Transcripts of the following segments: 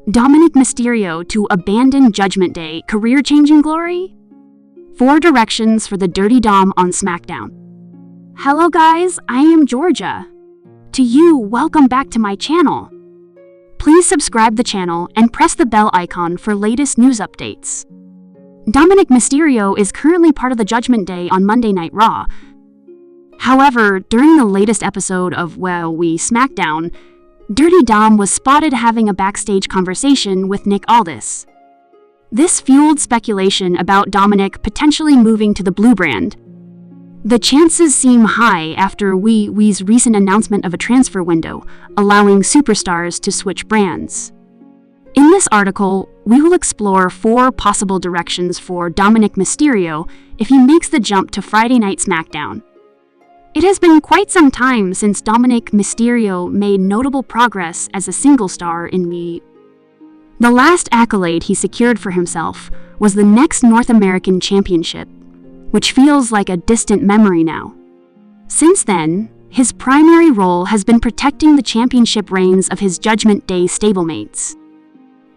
Dominik Mysterio to abandon Judgment Day, career-changing glory? 4 directions for the Dirty Dom on SmackDown. Hello guys, I am Georgia. To you, welcome back to my channel. Please subscribe the channel and press the bell icon for latest news updates. Dominik Mysterio is currently part of the Judgment Day on Monday Night Raw. However, during the latest episode of SmackDown, Dirty Dom was spotted having a backstage conversation with Nick Aldis. This fueled speculation about Dominik potentially moving to the Blue brand. The chances seem high after Wee's recent announcement of a transfer window, allowing superstars to switch brands. In this article, we will explore 4 possible directions for Dominik Mysterio if he makes the jump to Friday Night SmackDown. It has been quite some time since Dominik Mysterio made notable progress as a single star in the last accolade he secured for himself was the next North American Championship, which feels like a distant memory now. Since then, his primary role has been protecting the championship reigns of his Judgment Day stablemates.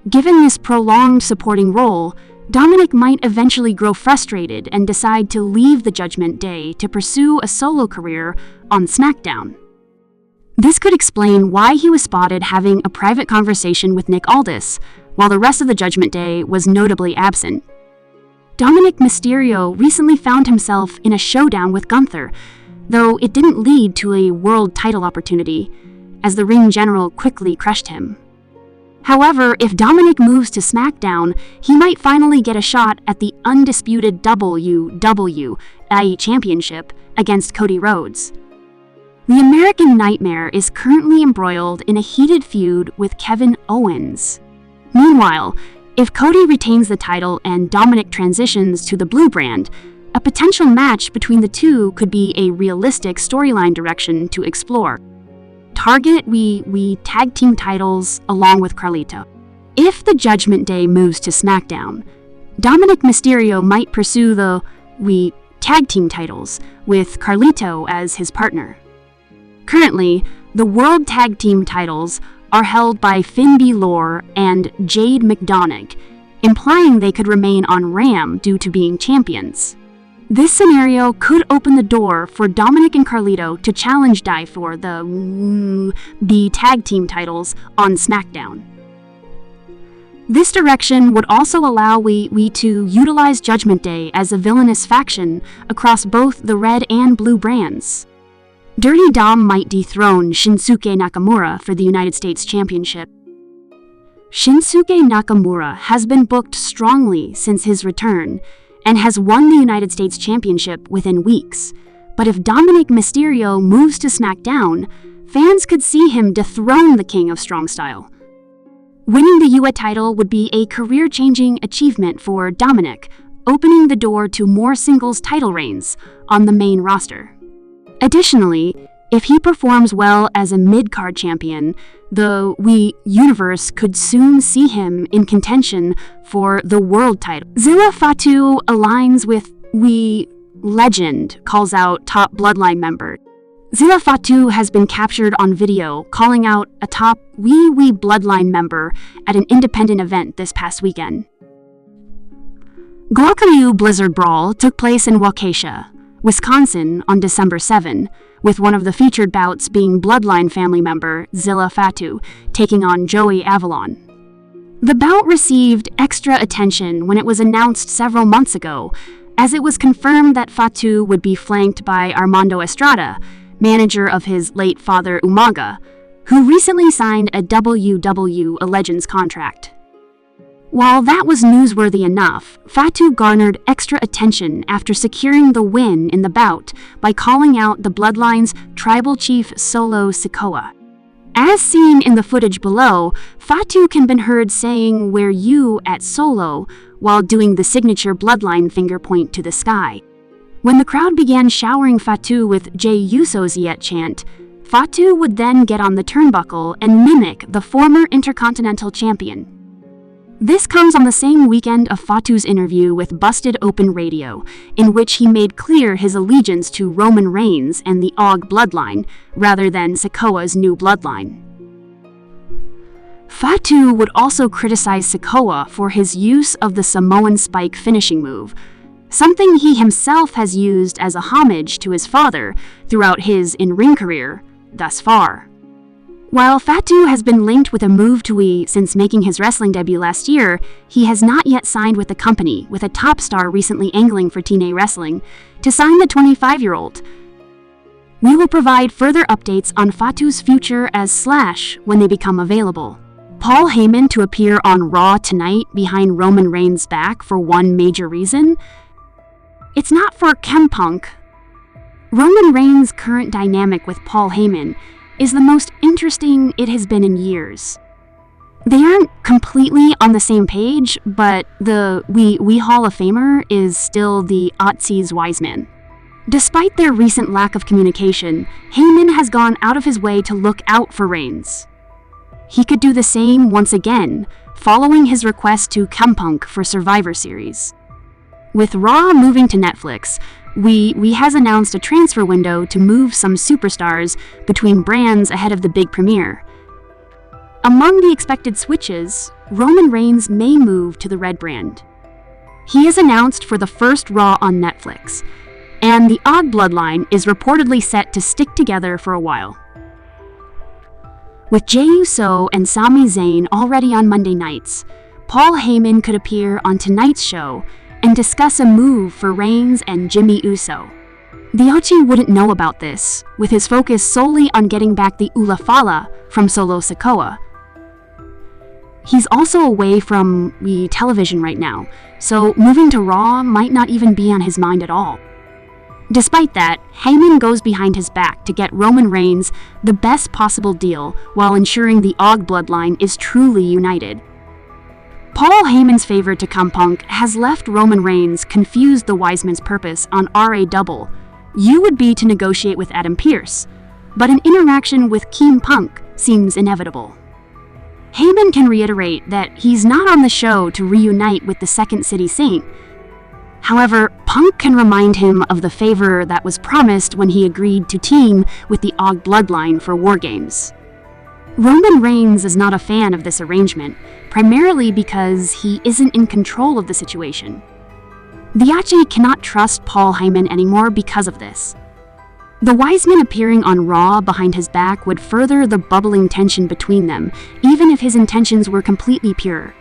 Given this prolonged supporting role, Dominik might eventually grow frustrated and decide to leave the Judgment Day to pursue a solo career on SmackDown. This could explain why he was spotted having a private conversation with Nick Aldis, while the rest of the Judgment Day was notably absent. Dominik Mysterio recently found himself in a showdown with Gunther, though it didn't lead to a world title opportunity, as the ring general quickly crushed him. However, if Dominik moves to SmackDown, he might finally get a shot at the undisputed WWE Championship against Cody Rhodes. The American Nightmare is currently embroiled in a heated feud with Kevin Owens. Meanwhile, if Cody retains the title and Dominik transitions to the Blue brand, a potential match between the two could be a realistic storyline direction to explore. Target we tag team titles along with Carlito. If the Judgment Day moves to SmackDown, Dominik Mysterio might pursue the tag team titles with Carlito as his partner. Currently, the World Tag Team titles are held by Finn Balor and Jade McDonagh, implying they could remain on Ram due to being champions. This scenario could open the door for Dominik and Carlito to challenge Dai for the tag team titles on SmackDown. This direction would also allow we to utilize Judgment Day as a villainous faction across both the Red and Blue brands. Dirty Dom might dethrone Shinsuke Nakamura for the United States Championship. Shinsuke Nakamura has been booked strongly since his return, and has won the United States Championship within weeks. But if Dominik Mysterio moves to SmackDown, fans could see him dethrone the King of Strong Style. Winning the US title would be a career-changing achievement for Dominik, opening the door to more singles title reigns on the main roster. Additionally, if he performs well as a mid-card champion, the universe could soon see him in contention for the world title. Zilla Fatu aligns with legend, calls out top Bloodline member. Zilla Fatu has been captured on video calling out a top Bloodline member at an independent event this past weekend. Guacamole Blizzard Brawl took place in Waukesha, Wisconsin on December 7, with one of the featured bouts being Bloodline family member Zilla Fatu taking on Joey Avalon. The bout received extra attention when it was announced several months ago, as it was confirmed that Fatu would be flanked by Armando Estrada, manager of his late father Umaga, who recently signed a WWE Legends contract. While that was newsworthy enough, Fatu garnered extra attention after securing the win in the bout by calling out the Bloodline's tribal chief Solo Sikoa. As seen in the footage below, Fatu can be heard saying "Where you" at Solo while doing the signature Bloodline finger point to the sky. When the crowd began showering Fatu with Jey Uso's Yet chant, Fatu would then get on the turnbuckle and mimic the former Intercontinental Champion. This comes on the same weekend of Fatu's interview with Busted Open Radio, in which he made clear his allegiance to Roman Reigns and the Og bloodline, rather than Sikoa's new bloodline. Fatu would also criticize Sikoa for his use of the Samoan Spike finishing move, something he himself has used as a homage to his father throughout his in-ring career thus far. While Fatu has been linked with a move to since making his wrestling debut last year, he has not yet signed with the company, with a top star recently angling for TNA Wrestling to sign the 25-year-old. We will provide further updates on Fatu's future as Slash when they become available. Paul Heyman to appear on Raw tonight behind Roman Reigns' back for one major reason. It's not for Punk. Roman Reigns' current dynamic with Paul Heyman is the most interesting it has been in years. They aren't completely on the same page, but the we Hall of Famer is still the Otzi's wise man. Despite their recent lack of communication, Heyman has gone out of his way to look out for Reigns. He could do the same once again, following his request to Punk for Survivor Series. With Raw moving to Netflix, we has announced a transfer window to move some superstars between brands ahead of the big premiere. Among the expected switches, Roman Reigns may move to the Red brand. He is announced for the first Raw on Netflix, and the Og bloodline is reportedly set to stick together for a while. With Jey Uso and Sami Zayn already on Monday nights, Paul Heyman could appear on tonight's show and discuss a move for Reigns and Jimmy Uso. The Ochi wouldn't know about this, with his focus solely on getting back the Ula Fala from Solo Sikoa. He's also away from television right now, so moving to Raw might not even be on his mind at all. Despite that, Heyman goes behind his back to get Roman Reigns the best possible deal while ensuring the Og bloodline is truly united. Paul Heyman's favor to Punk has left Roman Reigns confused the wise man's purpose on RA Double. You would be to negotiate with Adam Pearce, but an interaction with Punk seems inevitable. Heyman can reiterate that he's not on the show to reunite with the Second City Saint. However, Punk can remind him of the favor that was promised when he agreed to team with the Og bloodline for War Games. Roman Reigns is not a fan of this arrangement, primarily because he isn't in control of the situation. The Achi cannot trust Paul Heyman anymore because of this. The wise man appearing on Raw behind his back would further the bubbling tension between them, even if his intentions were completely pure.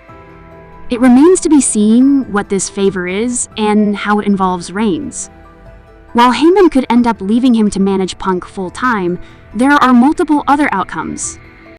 It remains to be seen what this favor is and how it involves Reigns. While Heyman could end up leaving him to manage Punk full-time, there are multiple other outcomes.